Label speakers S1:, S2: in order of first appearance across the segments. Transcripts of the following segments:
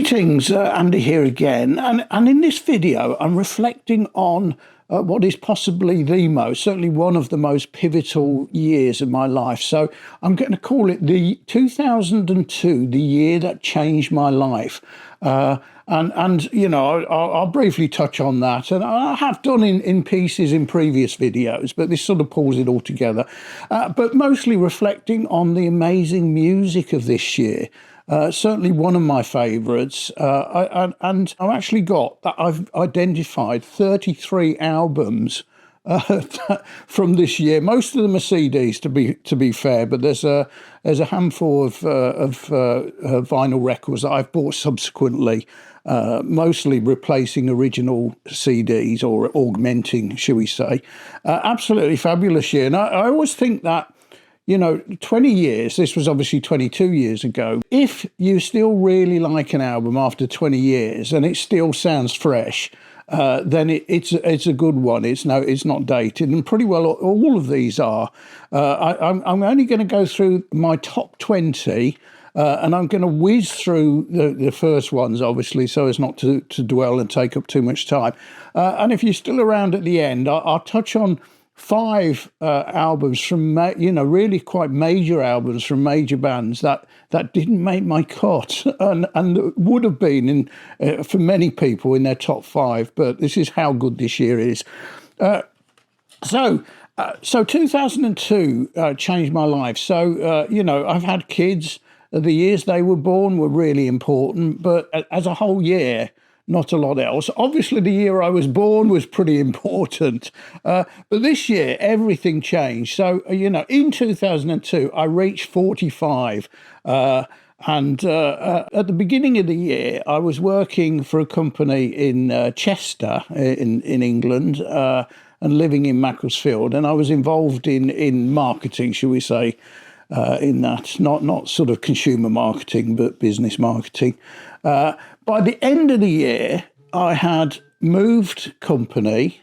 S1: Greetings, Andy here again, and in this video I'm reflecting on what is possibly certainly one of the most pivotal years of my life. So I'm going to call it the 2002, the year that changed my life. And you know, I'll briefly touch on that, and I have done in pieces in previous videos, but this sort of pulls it all together. But mostly reflecting on the amazing music of this year. Certainly one of my favourites, and I've actually I've identified 33 albums from this year. Most of them are CDs, to be fair, but there's a handful of vinyl records that I've bought subsequently, mostly replacing original CDs or augmenting, shall we say. Absolutely fabulous year, and I always think that, you know, 20 years, this was obviously 22 years ago. If you still really like an album after 20 years and it still sounds fresh, then it's a good one. It's not dated, and pretty well all of these are. I'm only going to go through my top 20, and I'm going to whiz through the first ones, obviously, so as not to dwell and take up too much time. And if you're still around at the end, I'll touch on 5 albums from, really quite major albums from major bands that didn't make my cut and would have been for many people in their top 5. But this is how good this year is. So 2002 changed my life. So, I've had kids. The years they were born were really important, but as a whole year, not a lot else. Obviously, the year I was born was pretty important. But this year, everything changed. So, in 2002, I reached 45. And at the beginning of the year, I was working for a company in Chester, in England, and living in Macclesfield. And I was involved in marketing, shall we say, in that. Not sort of consumer marketing, but business marketing. By the end of the year, I had moved company,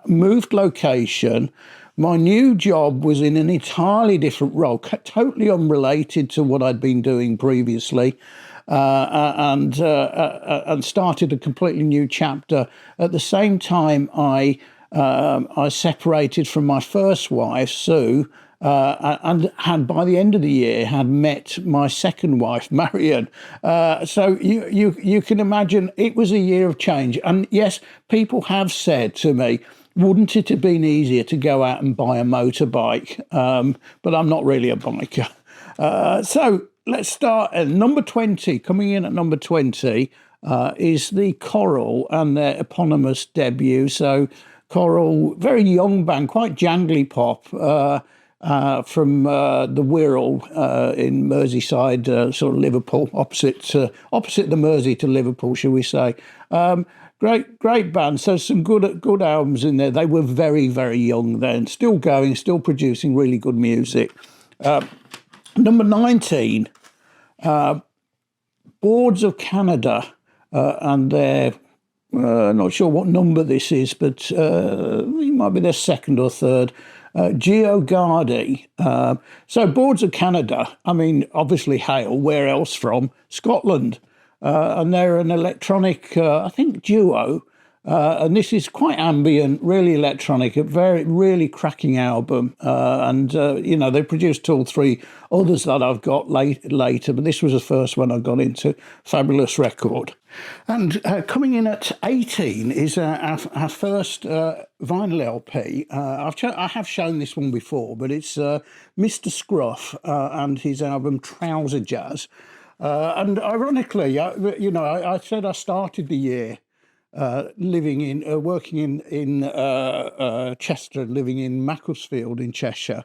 S1: moved location. My new job was in an entirely different role, totally unrelated to what I'd been doing previously, and started a completely new chapter. At the same time, I separated from my first wife, Sue, and had, by the end of the year, had met my second wife, Marion. So you can imagine it was a year of change. And yes, people have said to me, wouldn't it have been easier to go out and buy a motorbike? But I'm not really a biker. So let's start at number 20. Coming in at number 20 is the Coral and their eponymous debut. So Coral, very young band, quite jangly pop, from the Wirral in Merseyside, sort of Liverpool, opposite the Mersey to Liverpool, shall we say. Great band. So some good albums in there. They were very, very young then, still going, still producing really good music. Number 19, Boards of Canada, and they're not sure what number this is, but it might be their second or third. Geogardy. So Boards of Canada, I mean, obviously hail, where else from? Scotland. And they're an electronic, I think, duo. And this is quite ambient, really electronic, a really cracking album. And they produced 2 or 3 others that I've got later, but this was the first one I got into. Fabulous record. And coming in at 18 is our first vinyl LP. I have shown this one before, but it's Mr. Scruff and his album Trouser Jazz. And ironically, I said I started the year working in Chester, living in Macclesfield in Cheshire,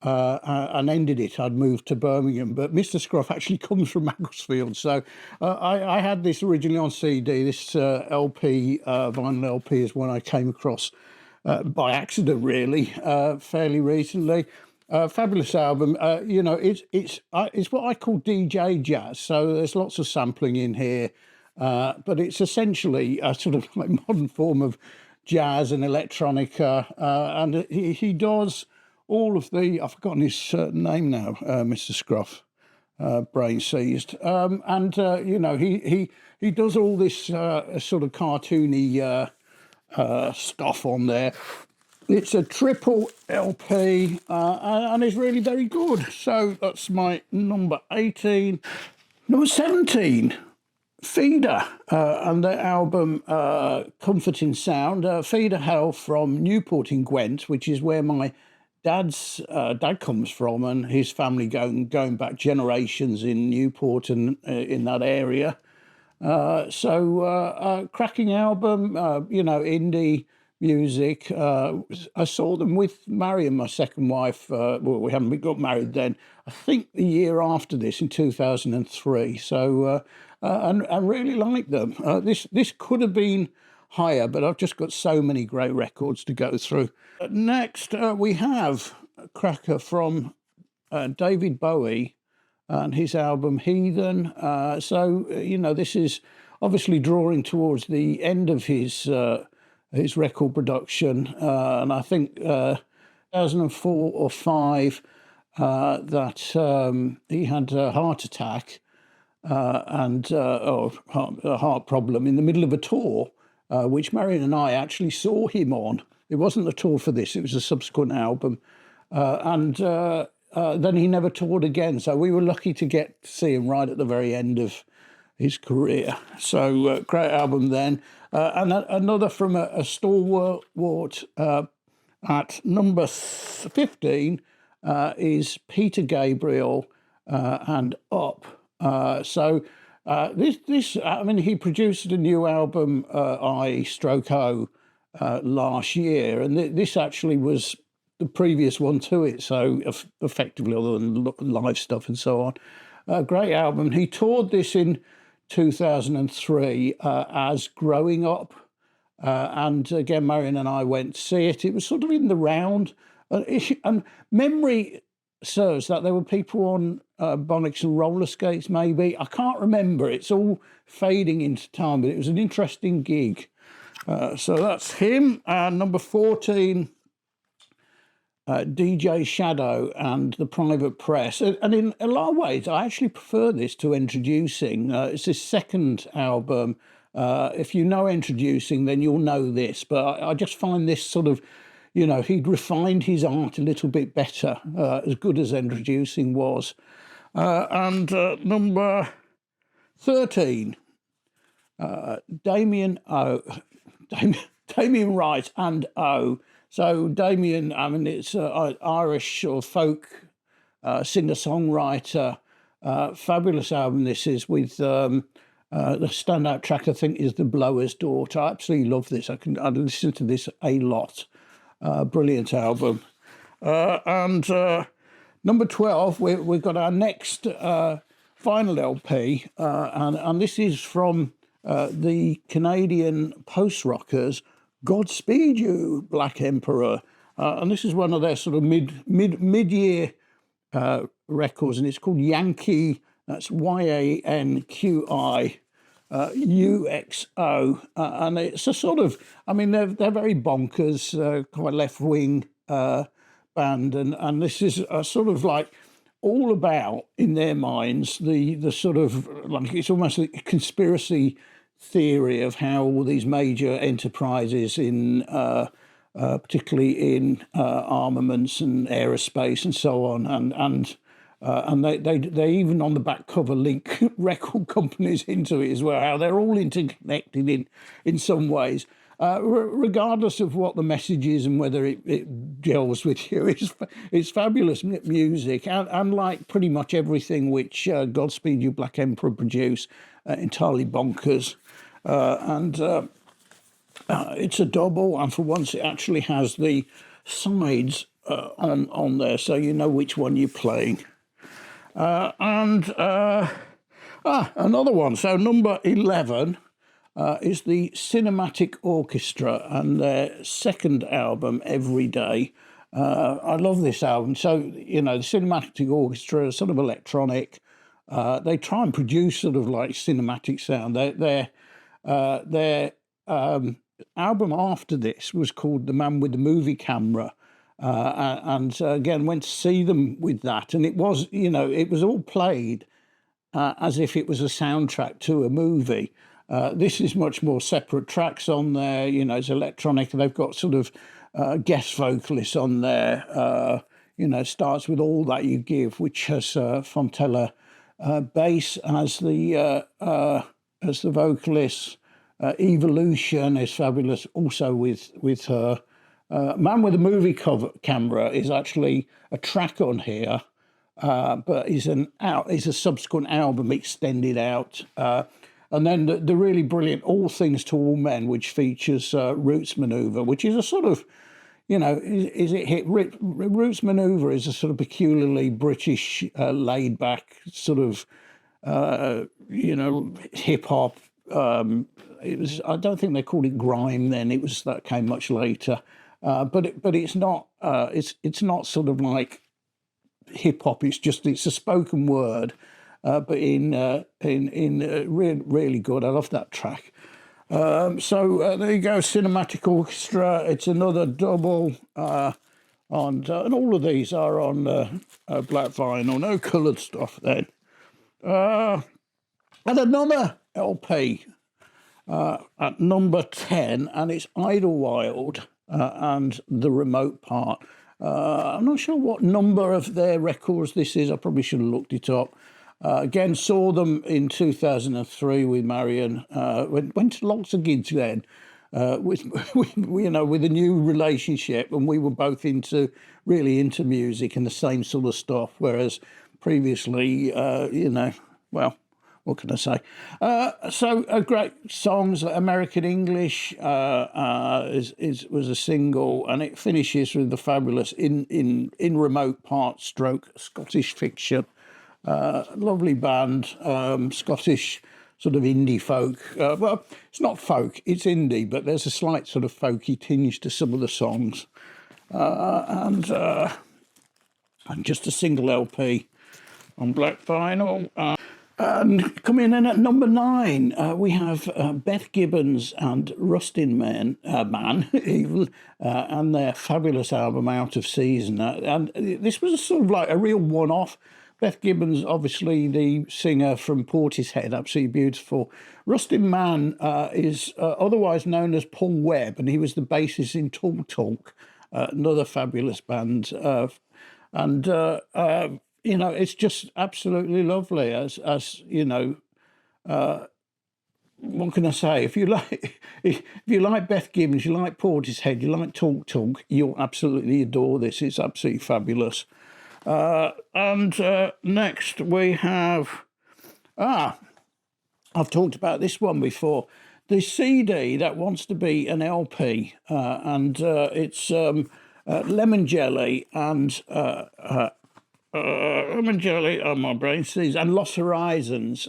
S1: and ended it. I'd moved to Birmingham, but Mr. Scruff actually comes from Macclesfield. So I had this originally on CD. This LP, vinyl LP, is one I came across by accident, really, fairly recently. Fabulous album. It's what I call DJ jazz. So there's lots of sampling in here. But it's essentially a sort of like modern form of jazz and electronica, and he does all of the, I've forgotten his name now, Mr. Scruff. brain seized. And he does all this sort of cartoony stuff on there. It's a triple LP and it's really very good. So that's my number 18. Number 17, Feeder, and the album Comforting Sound. Feeder hail from Newport in Gwent, which is where my dad comes from, and his family going back generations in Newport and in that area. Cracking album, indie music. I saw them with Marion, my second wife. We haven't got married then. I think the year after this, in 2003. So I really like them. This could have been higher, but I've just got so many great records to go through. Next, we have a cracker from David Bowie and his album Heathen. This is obviously drawing towards the end of his record production, and I think 2004 or 5 that he had a heart attack and a heart problem in the middle of a tour, which Marion and I actually saw him on. It wasn't the tour for this; it was a subsequent album, and then he never toured again. So we were lucky to get to see him right at the very end of his career. So great album then. And another from a stalwart at number 15 is Peter Gabriel and Up. He produced a new album, I/O, last year, and this actually was the previous one to it, so effectively, other than live stuff and so on. Great album. He toured this in 2003 as Growing Up, and again Marion and I went to see it. It was sort of in the round, and memory serves that there were people on Bonnets and roller skates, maybe. I can't remember, it's all fading into time, but it was an interesting gig. So that's him. Number 14, DJ Shadow and the Private Press. And in a lot of ways, I actually prefer this to Introducing. It's his second album. If you know Introducing, then you'll know this. But I just find this sort of, he'd refined his art a little bit better, as good as Introducing was. Number 13, Damian Wright and O. So Damian, it's an Irish or folk singer-songwriter. Fabulous album this is, with the standout track, I think, is The Blower's Daughter. I absolutely love this. I listen to this a lot. Brilliant album. Number 12, we've got our next final LP, and this is from the Canadian post-rockers, Godspeed You, Black Emperor. And this is one of their sort of mid-year records, and it's called Yankee, that's YANQI UXO. And it's a sort of, they're very bonkers, quite left-wing band, and this is a sort of like all about, in their minds, the sort of, like, it's almost a conspiracy theory of how all these major enterprises in particularly in armaments and aerospace and so on, and they even on the back cover link record companies into it as well, how they're all interconnected in some ways, regardless of what the message is and whether it gels with you. It's fabulous music, and like pretty much everything which Godspeed You Black Emperor produce, entirely bonkers. It's a double, and for once it actually has the sides on there, so you know which one you're playing. Another one. So number 11 is the Cinematic Orchestra and their second album, Every Day. I love this album. So, the Cinematic Orchestra is sort of electronic. They try and produce sort of like cinematic sound. Their album after this was called The Man with the Movie Camera. Again, went to see them with that. And it was, it was all played as if it was a soundtrack to a movie. This is much more separate tracks on there. You know, it's electronic. They've got sort of guest vocalists on there. You know, starts with All That You Give, which has Fontella bass as the vocalist. Evolution is fabulous, also with her. Man with a Movie Camera is actually a track on here, but is a subsequent album extended out. And then the really brilliant All Things to All Men, which features Roots Maneuver, which is a sort of, you know, is it hit? Roots Maneuver is a sort of peculiarly British, laid back sort of, you know, hip hop. It was. I don't think they called it grime then. That came much later. But it's not. It's not sort of like hip hop. It's a spoken word. But in really good. I love that track. So there you go, Cinematic Orchestra. It's another double, and all of these are on black vinyl, no coloured stuff. Then, and another LP at number 10, and it's Idlewild and The Remote Part. I'm not sure what number of their records this is. I probably should have looked it up. Again, saw them in 2003 with Marion. Went to lots of gigs then, with you know, with a new relationship, and we were both really into music and the same sort of stuff. Whereas previously, you know, well, what can I say? So great songs. American English was a single, and it finishes with the fabulous in Remote Part / Scottish Fiction. Lovely band, Scottish sort of indie folk. Well, it's not folk, it's indie, but there's a slight sort of folky tinge to some of the songs. And just a single LP on black vinyl. And coming in at number 9, we have Beth Gibbons and Rustin Man, and their fabulous album Out of Season. And this was sort of like a real one-off. Beth Gibbons, obviously the singer from Portishead, absolutely beautiful. Rustin Man is otherwise known as Paul Webb, and he was the bassist in Talk Talk, another fabulous band. And you know, it's just absolutely lovely. As you know, what can I say? If you like Beth Gibbons, you like Portishead, you like Talk Talk, you'll absolutely adore this. It's absolutely fabulous. And next we have, I've talked about this one before, the CD that wants to be an LP, and it's Lemon Jelly and Lemon Jelly, oh my brain sees, and Lost Horizons.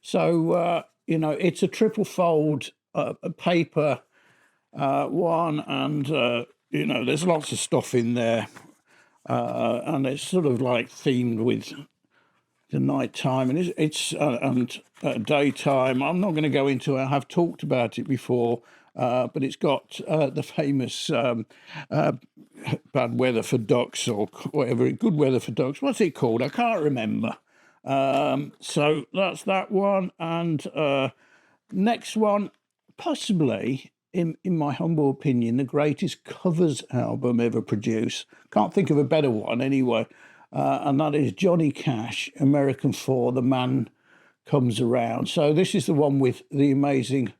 S1: So you know, it's a triple fold paper one, and you know, there's lots of stuff in there. And it's sort of like themed with the night time, and it's daytime. I'm not going to go into it. I have talked about it before, but it's got the famous bad weather for ducks or whatever, good weather for ducks. What's it called? I can't remember. So that's that one, and next one, possibly. In my humble opinion, the greatest covers album ever produced. Can't think of a better one anyway. And that is Johnny Cash, American 4, The Man Comes Around. So this is the one with the amazing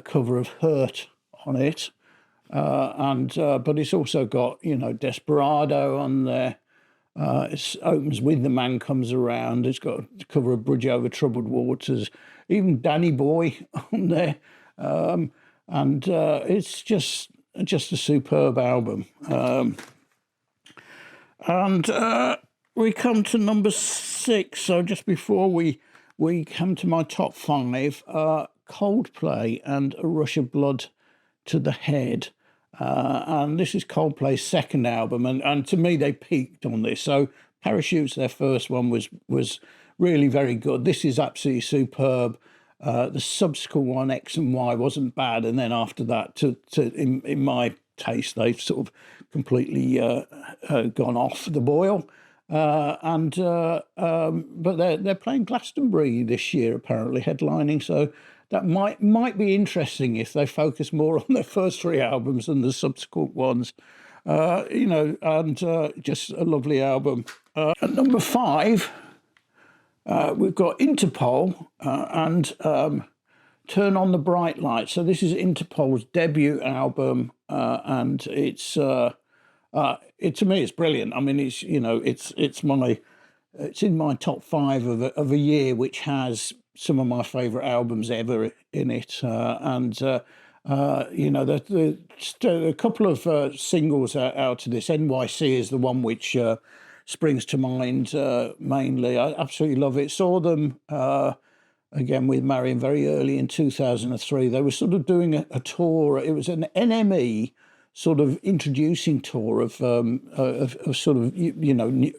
S1: cover of Hurt on it. But it's also got, you know, Desperado on there. It opens with The Man Comes Around. It's got the cover of Bridge Over Troubled Waters. Even Danny Boy on there. And it's just a superb album. And we come to number 6. So just before we come to my top 5, Coldplay and A Rush of Blood to the Head. And this is Coldplay's second album. And to me, they peaked on this. So Parachutes, their first one, was really very good. This is absolutely superb. The subsequent one, X and Y, wasn't bad, and then after that, in my taste, they've sort of completely gone off the boil. But they're playing Glastonbury this year, apparently headlining. So that might be interesting if they focus more on their first three albums than the subsequent ones. Just a lovely album. At number 5, we've got Interpol and Turn on the Bright Light. So this is Interpol's debut album, and it's to me it's brilliant. I mean, it's in my top 5 of a year, which has some of my favourite albums ever in it, a couple of singles out of this. NYC is the one which springs to mind mainly. I absolutely love it. Saw them again with Marion very early in 2003. They were sort of doing a tour. It was an NME sort of introducing tour of sort of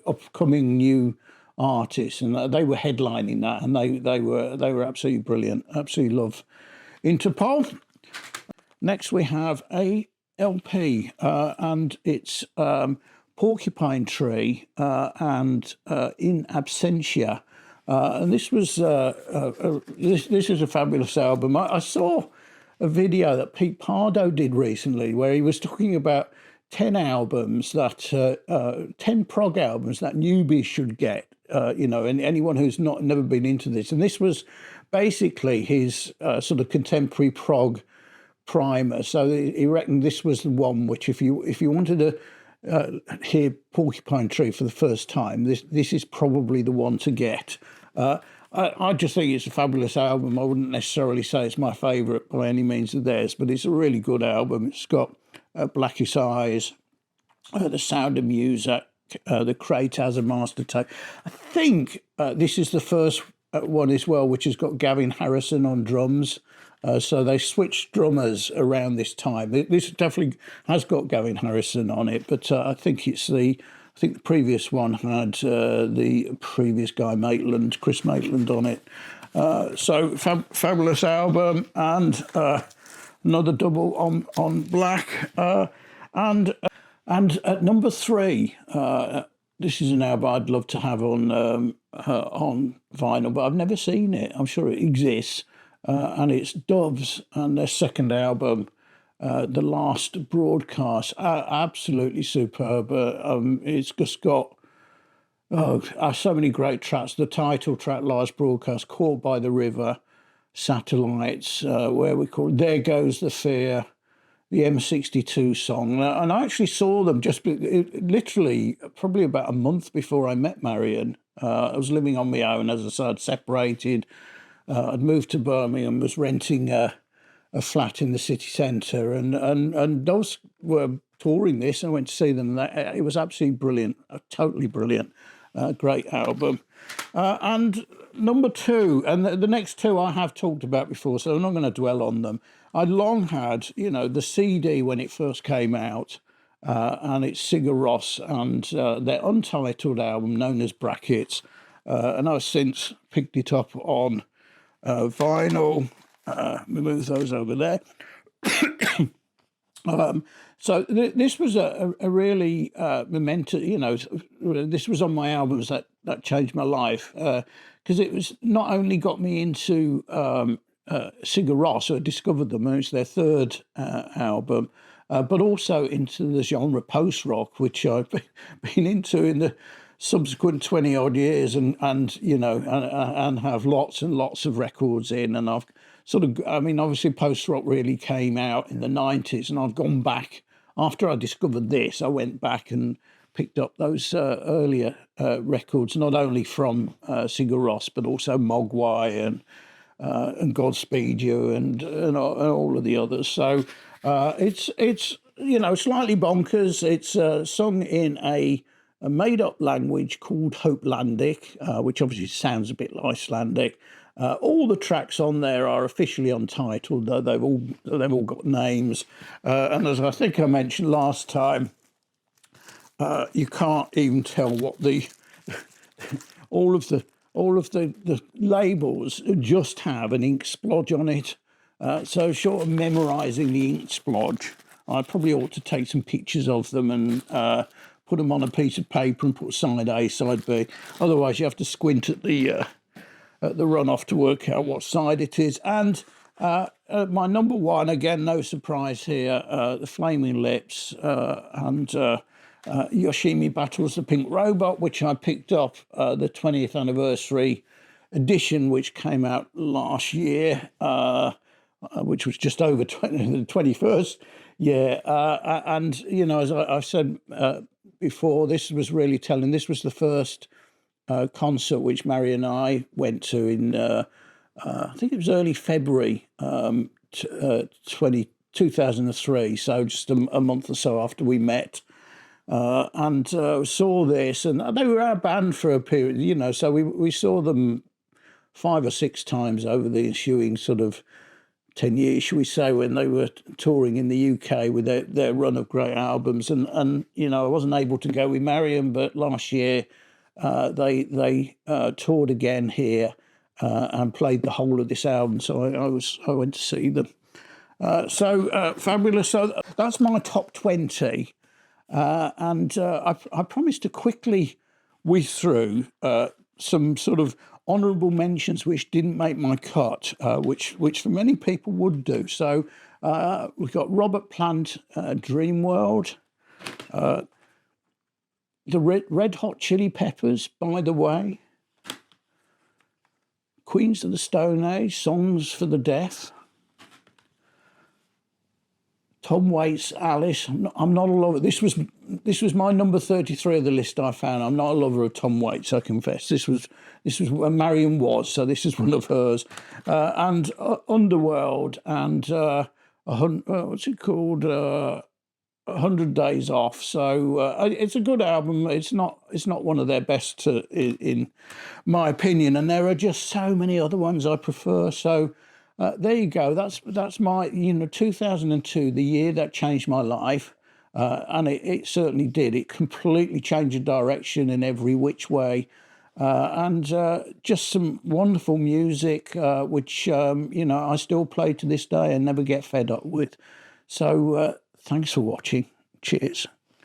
S1: upcoming new artists, and they were headlining that, and they were absolutely brilliant. Absolutely love Interpol. Next we have a LP, and it's Porcupine Tree and In Absentia. And this was this is a fabulous album. I saw a video that Pete Pardo did recently where he was talking about 10 albums that 10 prog albums that newbies should get. And anyone who's never been into this. And this was basically his sort of contemporary prog primer. So he reckoned this was the one which, if you wanted to hear Porcupine Tree for the first time, this is probably the one to get. I just think it's a fabulous album. I wouldn't necessarily say it's my favourite by any means of theirs, but it's a really good album. It's got Blackest Eyes, The Sound of Music, the Crate as a master tape. I think this is the first one as well, which has got Gavin Harrison on drums. So they switched drummers around this time. This definitely has got Gavin Harrison on it, but I think the previous one had the previous guy, Chris Maitland, on it. So fabulous album, and another double on Black. And at number 3, this is an album I'd love to have on vinyl, but I've never seen it. I'm sure it exists, and it's Doves and their second album, The Last Broadcast. Absolutely superb. It's just got so many great tracks. The title track, Last Broadcast, Caught by the River, Satellites, where we call it There Goes the Fear, the M62 song. And I actually saw them literally probably about a month before I met Marion. I was living on my own, as I said, I'd separated. I'd moved to Birmingham, was renting a flat in the city centre, and those were touring this. I went to see them. It was absolutely brilliant, totally brilliant. Great album. And number 2, and the next 2 I have talked about before, so I'm not going to dwell on them. I'd long had, the CD when it first came out, and it's Sigur Rós and their Untitled album known as Brackets, and I've since picked it up on vinyl. We move those over there. So this was a really momentous, this was on my albums that changed my life, because it was not only got me into Sigur Rós, so I discovered them, and it's their third album, but also into the genre post-rock, which I've been into in the subsequent 20 odd years, and have lots and lots of records in, and I've obviously post-rock really came out in the 90s, and I've gone back after I discovered this. I went back and picked up those earlier records, not only from Sigur Rós, but also Mogwai and Godspeed You and all of the others. So it's slightly bonkers. It's sung in a made-up language called Hopelandic, which obviously sounds a bit Icelandic. All the tracks on there are officially untitled, though they've all got names. And as I think I mentioned last time, you can't even tell what all of the labels just have an ink splodge on it. So short of memorising the ink splodge, I probably ought to take some pictures of them and put them on a piece of paper and put side A, side B. Otherwise, you have to squint at the runoff to work out what side it is. And my number one, again, no surprise here, the Flaming Lips and Yoshimi Battles the Pink Robot, which I picked up the 20th anniversary edition, which came out last year, which was just over the 21st year. And, you know, as I've said before, this was really telling. This was the first concert which Mary and I went to in, I think it was early February 2003, so just a month or so after we met. And saw this, and they were our band for a period, you know, so we saw them 5 or 6 times over the ensuing sort of 10 years, shall we say, when they were touring in the UK with their run of great albums. And you know, I wasn't able to go with Marion, but last year they toured again here and played the whole of this album. So I went to see them. So fabulous. So that's my top 20. And I promised to quickly whiz through some sort of honourable mentions which didn't make my cut, which for many people would do. So we've got Robert Plant, Dream World, the Red Hot Chili Peppers, By the Way, Queens of the Stone Age, Songs for the Deaf, Tom Waits, Alice. I'm not a lover. This was my number 33 of the list I found. I'm not a lover of Tom Waits, I confess. This was where Marion was, so this is one of hers. And Underworld and what's it called? 100 Days Off. So it's a good album. It's not one of their best, in my opinion. And there are just so many other ones I prefer. So. There you go. That's my, 2002, the year that changed my life, and it certainly did. It completely changed the direction in every which way, and just some wonderful music, which I still play to this day and never get fed up with. So thanks for watching. Cheers.